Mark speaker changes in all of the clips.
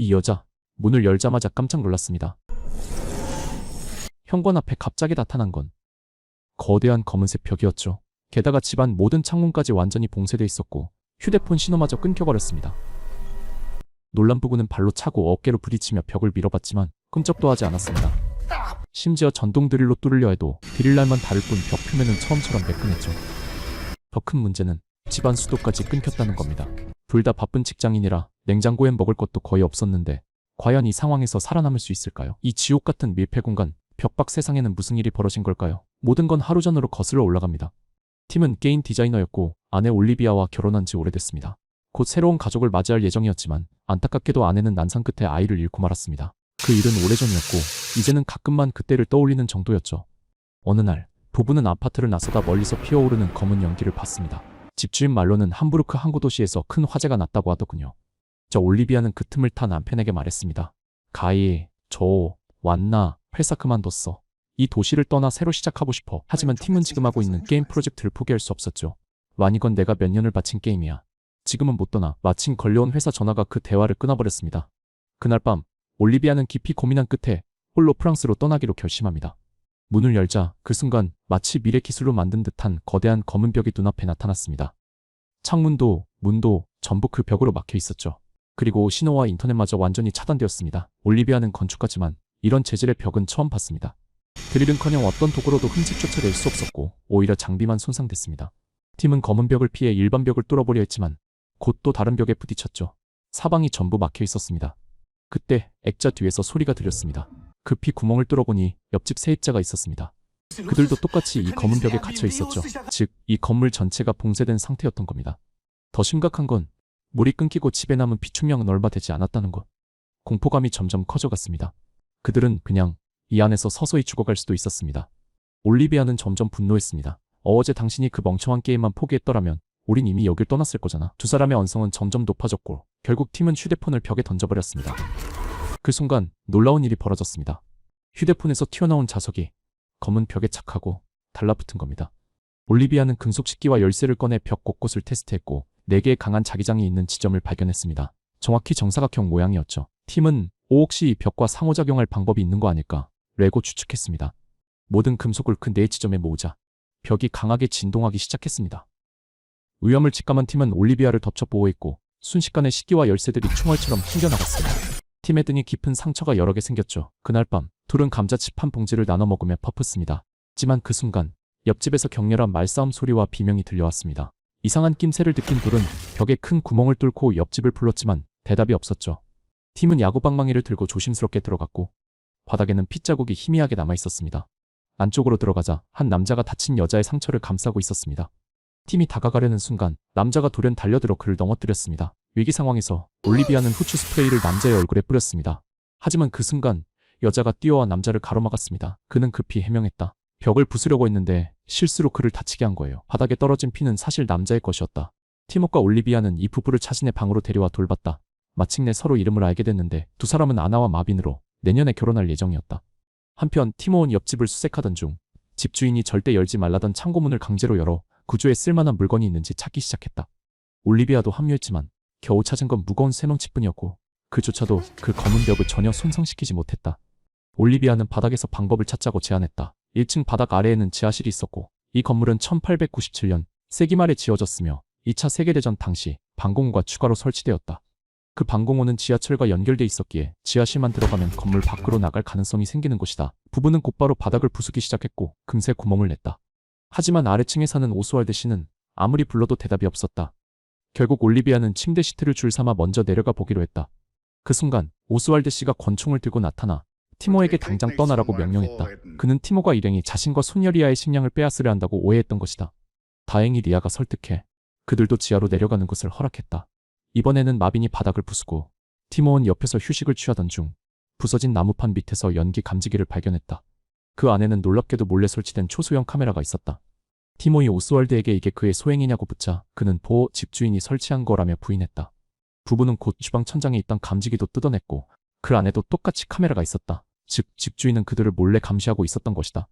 Speaker 1: 이 여자, 문을 열자마자 깜짝 놀랐습니다. 현관 앞에 갑자기 나타난 건 거대한 검은색 벽이었죠. 게다가 집안 모든 창문까지 완전히 봉쇄돼 있었고 휴대폰 신호마저 끊겨버렸습니다. 놀란 부부는 발로 차고 어깨로 부딪히며 벽을 밀어봤지만 끔찍도 하지 않았습니다. 심지어 전동 드릴로 뚫으려 해도 드릴날만 다를 뿐 벽 표면은 처음처럼 매끈했죠. 더 큰 문제는 집안 수도까지 끊겼다는 겁니다. 둘 다 바쁜 직장인이라 냉장고엔 먹을 것도 거의 없었는데 과연 이 상황에서 살아남을 수 있을까요? 이 지옥 같은 밀폐 공간, 벽박 세상에는 무슨 일이 벌어진 걸까요? 모든 건 하루 전으로 거슬러 올라갑니다. 팀은 게임 디자이너였고 아내 올리비아와 결혼한 지 오래됐습니다. 곧 새로운 가족을 맞이할 예정이었지만 안타깝게도 아내는 난상 끝에 아이를 잃고 말았습니다. 그 일은 오래전이었고 이제는 가끔만 그때를 떠올리는 정도였죠. 어느 날 부부는 아파트를 나서다 멀리서 피어오르는 검은 연기를 봤습니다. 집주인 말로는 함부르크 항구 도시에서 큰 화재가 났다고 하더군요. 저 올리비아는 그 틈을 타 남편에게 말했습니다. 가히, 저, 왔나, 회사 그만뒀어. 이 도시를 떠나 새로 시작하고 싶어. 하지만 팀은 지금 하고 있는 게임 프로젝트를 포기할 수 없었죠. 완이건 내가 몇 년을 바친 게임이야. 지금은 못 떠나. 마침 걸려온 회사 전화가 그 대화를 끊어버렸습니다. 그날 밤 올리비아는 깊이 고민한 끝에 홀로 프랑스로 떠나기로 결심합니다. 문을 열자 그 순간 마치 미래 기술로 만든 듯한 거대한 검은 벽이 눈앞에 나타났습니다. 창문도 문도 전부 그 벽으로 막혀 있었죠. 그리고 신호와 인터넷마저 완전히 차단되었습니다. 올리비아는 건축가지만 이런 재질의 벽은 처음 봤습니다. 드릴은커녕 어떤 도구로도 흠집조차 낼 수 없었고 오히려 장비만 손상됐습니다. 팀은 검은 벽을 피해 일반 벽을 뚫어보려 했지만 곧 또 다른 벽에 부딪혔죠. 사방이 전부 막혀 있었습니다. 그때 액자 뒤에서 소리가 들렸습니다. 급히 구멍을 뚫어보니 옆집 세입자가 있었습니다. 그들도 똑같이 이 검은 벽에 갇혀 있었죠. 즉, 이 건물 전체가 봉쇄된 상태였던 겁니다. 더 심각한 건 물이 끊기고 집에 남은 비축량은 얼마 되지 않았다는 것. 공포감이 점점 커져갔습니다. 그들은 그냥 이 안에서 서서히 죽어갈 수도 있었습니다. 올리비아는 점점 분노했습니다. 어제 당신이 그 멍청한 게임만 포기했더라면 우린 이미 여길 떠났을 거잖아. 두 사람의 언성은 점점 높아졌고 결국 팀은 휴대폰을 벽에 던져버렸습니다. 그 순간 놀라운 일이 벌어졌습니다. 휴대폰에서 튀어나온 자석이 검은 벽에 착하고 달라붙은 겁니다. 올리비아는 금속 식기와 열쇠를 꺼내 벽 곳곳을 테스트했고 4개의 강한 자기장이 있는 지점을 발견했습니다. 정확히 정사각형 모양이었죠. 팀은 혹시 이 벽과 상호작용할 방법이 있는 거 아닐까 라고 추측했습니다. 모든 금속을 그 4지점에 모으자 벽이 강하게 진동하기 시작했습니다. 위험을 직감한 팀은 올리비아를 덮쳐 보호했고 순식간에 식기와 열쇠들이 총알처럼 튕겨나갔습니다. 팀의 등에 깊은 상처가 여러 개 생겼죠. 그날 밤 둘은 감자칩 한 봉지를 나눠 먹으며 퍼붓습니다. 하지만 그 순간 옆집에서 격렬한 말싸움 소리와 비명이 들려왔습니다. 이상한 낌새를 느낀 둘은 벽에 큰 구멍을 뚫고 옆집을 불렀지만 대답이 없었죠. 팀은 야구방망이를 들고 조심스럽게 들어갔고 바닥에는 핏자국이 희미하게 남아있었습니다. 안쪽으로 들어가자 한 남자가 다친 여자의 상처를 감싸고 있었습니다. 팀이 다가가려는 순간 남자가 돌연 달려들어 그를 넘어뜨렸습니다. 위기 상황에서 올리비아는 후추 스프레이를 남자의 얼굴에 뿌렸습니다. 하지만 그 순간 여자가 뛰어와 남자를 가로막았습니다. 그는 급히 해명했다. 벽을 부수려고 했는데 실수로 그를 다치게 한 거예요. 바닥에 떨어진 피는 사실 남자의 것이었다. 티모과 올리비아는 이 부부를 자신의 방으로 데려와 돌봤다. 마침내 서로 이름을 알게 됐는데 두 사람은 아나와 마빈으로 내년에 결혼할 예정이었다. 한편 티모는 옆집을 수색하던 중 집주인이 절대 열지 말라던 창고문을 강제로 열어 구조에 쓸만한 물건이 있는지 찾기 시작했다. 올리비아도 합류했지만 겨우 찾은 건 무거운 쇠망치뿐이었고 그조차도 그 검은 벽을 전혀 손상시키지 못했다. 올리비아는 바닥에서 방법을 찾자고 제안했다. 1층 바닥 아래에는 지하실이 있었고 이 건물은 1897년 세기 말에 지어졌으며 2차 세계대전 당시 방공호가 추가로 설치되었다. 그 방공호는 지하철과 연결돼 있었기에 지하실만 들어가면 건물 밖으로 나갈 가능성이 생기는 곳이다. 부부는 곧바로 바닥을 부수기 시작했고 금세 구멍을 냈다. 하지만 아래층에 사는 오스왈드 씨는 아무리 불러도 대답이 없었다. 결국 올리비아는 침대 시트를 줄 삼아 먼저 내려가 보기로 했다. 그 순간 오스왈드 씨가 권총을 들고 나타나 티모에게 당장 떠나라고 명령했다. 그는 티모가 일행이 자신과 손녀 리아의 식량을 빼앗으려 한다고 오해했던 것이다. 다행히 리아가 설득해 그들도 지하로 내려가는 것을 허락했다. 이번에는 마빈이 바닥을 부수고 티모는 옆에서 휴식을 취하던 중 부서진 나무판 밑에서 연기 감지기를 발견했다. 그 안에는 놀랍게도 몰래 설치된 초소형 카메라가 있었다. 티모이 오스월드에게 이게 그의 소행이냐고 묻자 그는 보호 집주인이 설치한 거라며 부인했다. 부부는 곧 주방 천장에 있던 감지기도 뜯어냈고 그 안에도 똑같이 카메라가 있었다. 즉 집주인은 그들을 몰래 감시하고 있었던 것이다.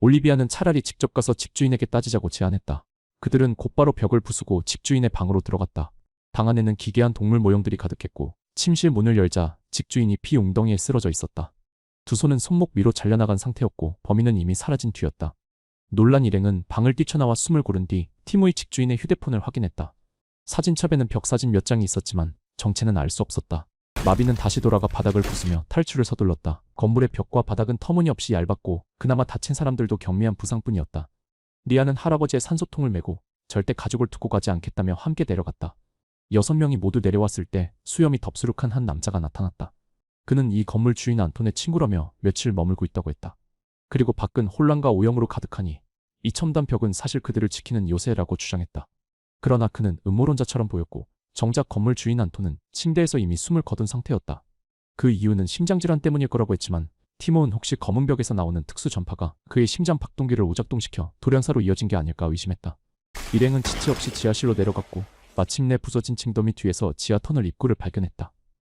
Speaker 1: 올리비아는 차라리 직접 가서 집주인에게 따지자고 제안했다. 그들은 곧바로 벽을 부수고 집주인의 방으로 들어갔다. 방 안에는 기괴한 동물 모형들이 가득했고 침실 문을 열자 집주인이 피 웅덩이에 쓰러져 있었다. 두 손은 손목 위로 잘려나간 상태였고 범인은 이미 사라진 뒤였다. 놀란 일행은 방을 뛰쳐나와 숨을 고른 뒤 티모의 집주인의 휴대폰을 확인했다. 사진첩에는 벽사진 몇 장이 있었지만 정체는 알 수 없었다. 마비는 다시 돌아가 바닥을 부수며 탈출을 서둘렀다. 건물의 벽과 바닥은 터무니없이 얇았고 그나마 다친 사람들도 경미한 부상뿐이었다. 리아는 할아버지의 산소통을 메고 절대 가족을 두고 가지 않겠다며 함께 내려갔다. 6명이 모두 내려왔을 때 수염이 덥수룩한 한 남자가 나타났다. 그는 이 건물 주인 안톤의 친구라며 며칠 머물고 있다고 했다. 그리고 밖은 혼란과 오염으로 가득하니 이 첨단 벽은 사실 그들을 지키는 요새라고 주장했다. 그러나 그는 음모론자처럼 보였고 정작 건물 주인 안톤은 침대에서 이미 숨을 거둔 상태였다. 그 이유는 심장질환 때문일 거라고 했지만 티모는 혹시 검은 벽에서 나오는 특수 전파가 그의 심장 박동기를 오작동시켜 돌연사로 이어진 게 아닐까 의심했다. 일행은 지체 없이 지하실로 내려갔고 마침내 부서진 층더미 뒤에서 지하 터널 입구를 발견했다.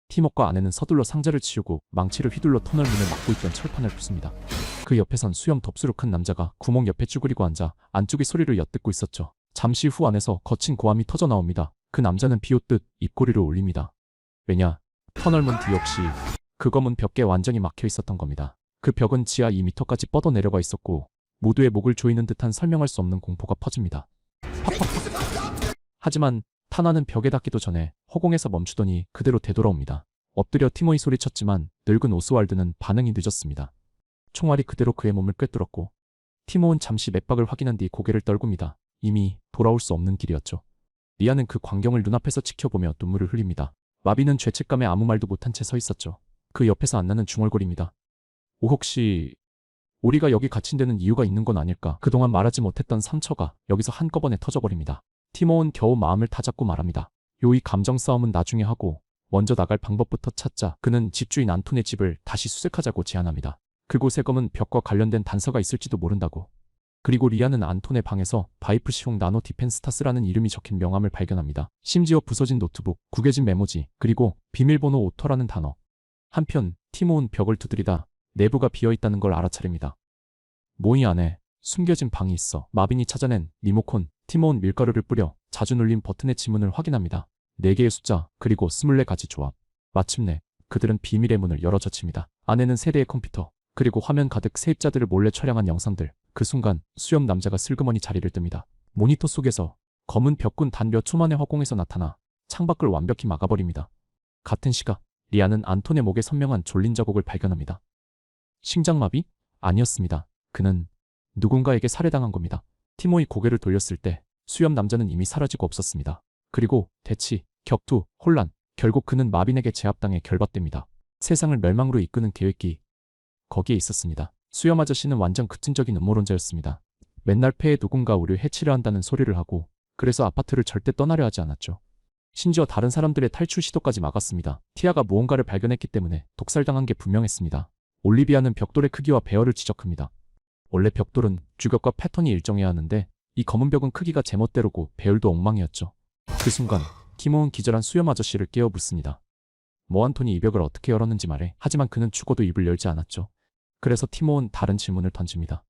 Speaker 1: 티모과 아내는 서둘러 상자를 치우고 망치를 휘둘러 터널 문을 막고 있던 철판을 부숩니다. 그 옆에선 수염 덥수룩한 남자가 구멍 옆에 쭈그리고 앉아 안쪽의 소리를 엿듣고 있었죠. 잠시 후 안에서 거친 고함이 터져 나옵니다. 그 남자는 비웃듯 입꼬리를 올립니다. 왜냐, 터널문 뒤 역시 그 검은 벽에 완전히 막혀 있었던 겁니다. 그 벽은 지하 2m까지 뻗어 내려가 있었고 모두의 목을 조이는 듯한 설명할 수 없는 공포가 퍼집니다. 팍팍팍. 하지만 타나는 벽에 닿기도 전에 허공에서 멈추더니 그대로 되돌아옵니다. 엎드려 티모이 소리쳤지만 늙은 오스왈드는 반응이 늦었습니다. 총알이 그대로 그의 몸을 꿰뚫었고 티모는 잠시 맥박을 확인한 뒤 고개를 떨굽니다. 이미 돌아올 수 없는 길이었죠. 리아는 그 광경을 눈앞에서 지켜보며 눈물을 흘립니다. 마비는 죄책감에 아무 말도 못한 채 서 있었죠. 그 옆에서 안나는 중얼거립니다. 혹시 우리가 여기 갇힌 데는 이유가 있는 건 아닐까? 그동안 말하지 못했던 상처가 여기서 한꺼번에 터져버립니다. 티모는 겨우 마음을 다잡고 말합니다. 이 감정 싸움은 나중에 하고 먼저 나갈 방법부터 찾자. 그는 집주인 안톤의 집을 다시 수색하자고 제안합니다. 그곳에 검은 벽과 관련된 단서가 있을지도 모른다고. 그리고 리아는 안톤의 방에서 바이프시용 나노 디펜스타스라는 이름이 적힌 명함을 발견합니다. 심지어 부서진 노트북, 구겨진 메모지, 그리고 비밀번호 오터라는 단어. 한편 티모는 벽을 두드리다 내부가 비어있다는 걸 알아차립니다. 모이 안에 숨겨진 방이 있어. 마빈이 찾아낸 리모컨. 티모는 밀가루를 뿌려 자주 눌린 버튼의 지문을 확인합니다. 4개의 숫자, 그리고 24가지 조합. 마침내 그들은 비밀의 문을 열어젖힙니다. 안에는 세대의 컴퓨터, 그리고 화면 가득 세입자들을 몰래 촬영한 영상들. 그 순간 수염 남자가 슬그머니 자리를 뜹니다. 모니터 속에서 검은 벽군 단 몇 초 만에 허공에서 나타나 창밖을 완벽히 막아버립니다. 같은 시각 리아는 안톤의 목에 선명한 졸린 자국을 발견합니다. 심장마비? 아니었습니다. 그는 누군가에게 살해당한 겁니다. 티모이 고개를 돌렸을 때 수염 남자는 이미 사라지고 없었습니다. 그리고 대치, 격투, 혼란, 결국 그는 마빈에게 제압당해 결박됩니다. 세상을 멸망으로 이끄는 계획이 거기에 있었습니다. 수염 아저씨는 완전 급진적인 음모론자였습니다. 맨날 폐에 누군가 우리를 해치려 한다는 소리를 하고 그래서 아파트를 절대 떠나려 하지 않았죠. 심지어 다른 사람들의 탈출 시도까지 막았습니다. 티아가 무언가를 발견했기 때문에 독살당한 게 분명했습니다. 올리비아는 벽돌의 크기와 배열을 지적합니다. 원래 벽돌은 주격과 패턴이 일정해야 하는데 이 검은 벽은 크기가 제멋대로고 배열도 엉망이었죠. 그 순간 티모는 기절한 수염 아저씨를 깨워 묻습니다. 안톤이 이 벽을 어떻게 열었는지 말해. 하지만 그는 죽어도 입을 열지 않았죠. 그래서 티모는 다른 질문을 던집니다.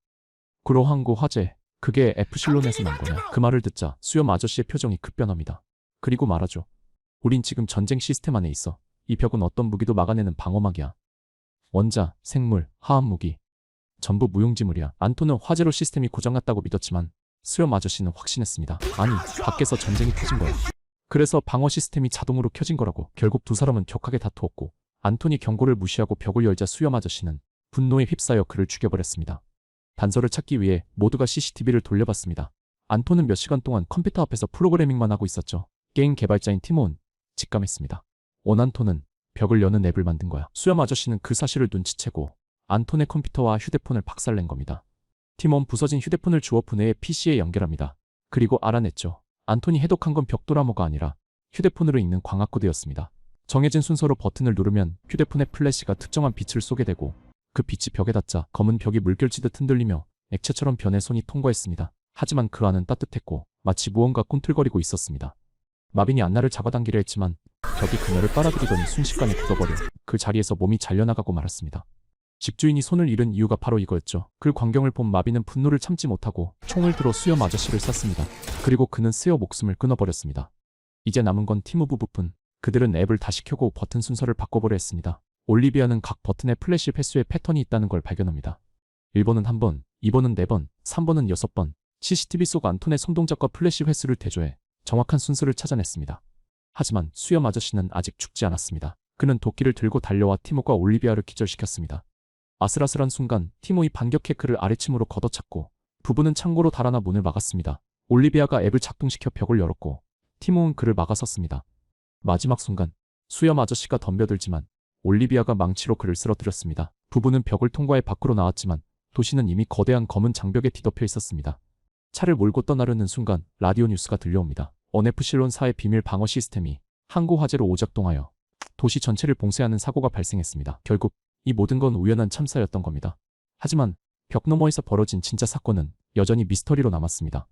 Speaker 1: 그로항구 화재, 그게 에프실론에서 난 거냐? 그 말을 듣자 수염 아저씨의 표정이 급변합니다. 그리고 말하죠. 우린 지금 전쟁 시스템 안에 있어. 이 벽은 어떤 무기도 막아내는 방어막이야. 원자, 생물, 화합무기. 전부 무용지물이야. 안톤은 화재로 시스템이 고장났다고 믿었지만 수염 아저씨는 확신했습니다. 아니, 밖에서 전쟁이 터진 거야. 그래서 방어 시스템이 자동으로 켜진 거라고. 결국 두 사람은 격하게 다투었고 안톤이 경고를 무시하고 벽을 열자 수염 아저씨는 분노에 휩싸여 그를 죽여버렸습니다. 단서를 찾기 위해 모두가 CCTV를 돌려봤습니다. 안톤은 몇 시간 동안 컴퓨터 앞에서 프로그래밍만 하고 있었죠. 게임 개발자인 티모는 직감했습니다. 원안톤은 벽을 여는 앱을 만든 거야. 수염 아저씨는 그 사실을 눈치채고 안톤의 컴퓨터와 휴대폰을 박살낸 겁니다. 티모는 부서진 휴대폰을 주워 분해해 PC에 연결합니다. 그리고 알아냈죠. 안톤이 해독한 건 벽돌 암호가 아니라 휴대폰으로 읽는 광학코드였습니다. 정해진 순서로 버튼을 누르면 휴대폰의 플래시가 특정한 빛을 쏘게 되고 그 빛이 벽에 닿자 검은 벽이 물결치듯 흔들리며 액체처럼 변해 손이 통과했습니다. 하지만 그 안은 따뜻했고 마치 무언가 꿈틀거리고 있었습니다. 마빈이 안나를 잡아당기려 했지만 벽이 그녀를 빨아들이더니 순식간에 굳어버려 그 자리에서 몸이 잘려나가고 말았습니다. 집주인이 손을 잃은 이유가 바로 이거였죠. 그 광경을 본 마빈은 분노를 참지 못하고 총을 들어 수염 아저씨를 쐈습니다. 그리고 그는 쓰여 목숨을 끊어버렸습니다. 이제 남은 건 티모 부부뿐. 그들은 앱을 다시 켜고 버튼 순서를 바꿔보려 했습니다. 올리비아는 각 버튼에 플래시 횟수의 패턴이 있다는 걸 발견합니다. 1번은 1번, 2번은 4번, 3번은 6번. CCTV 속 안톤의 손동작과 플래시 횟수를 대조해 정확한 순서를 찾아냈습니다. 하지만 수염 아저씨는 아직 죽지 않았습니다. 그는 도끼를 들고 달려와 티모과 올리비아를 기절시켰습니다. 아슬아슬한 순간 티모이 반격해 그를 아래층으로 걷어찼고 부부는 창고로 달아나 문을 막았습니다. 올리비아가 앱을 작동시켜 벽을 열었고 티모는 그를 막아섰습니다. 마지막 순간 수염 아저씨가 덤벼들지만 올리비아가 망치로 그를 쓰러뜨렸습니다. 부부는 벽을 통과해 밖으로 나왔지만 도시는 이미 거대한 검은 장벽에 뒤덮여 있었습니다. 차를 몰고 떠나려는 순간 라디오 뉴스가 들려옵니다. 언에프실론사의 비밀 방어 시스템이 항구 화재로 오작동하여 도시 전체를 봉쇄하는 사고가 발생했습니다. 결국 이 모든 건 우연한 참사였던 겁니다. 하지만 벽 너머에서 벌어진 진짜 사건은 여전히 미스터리로 남았습니다.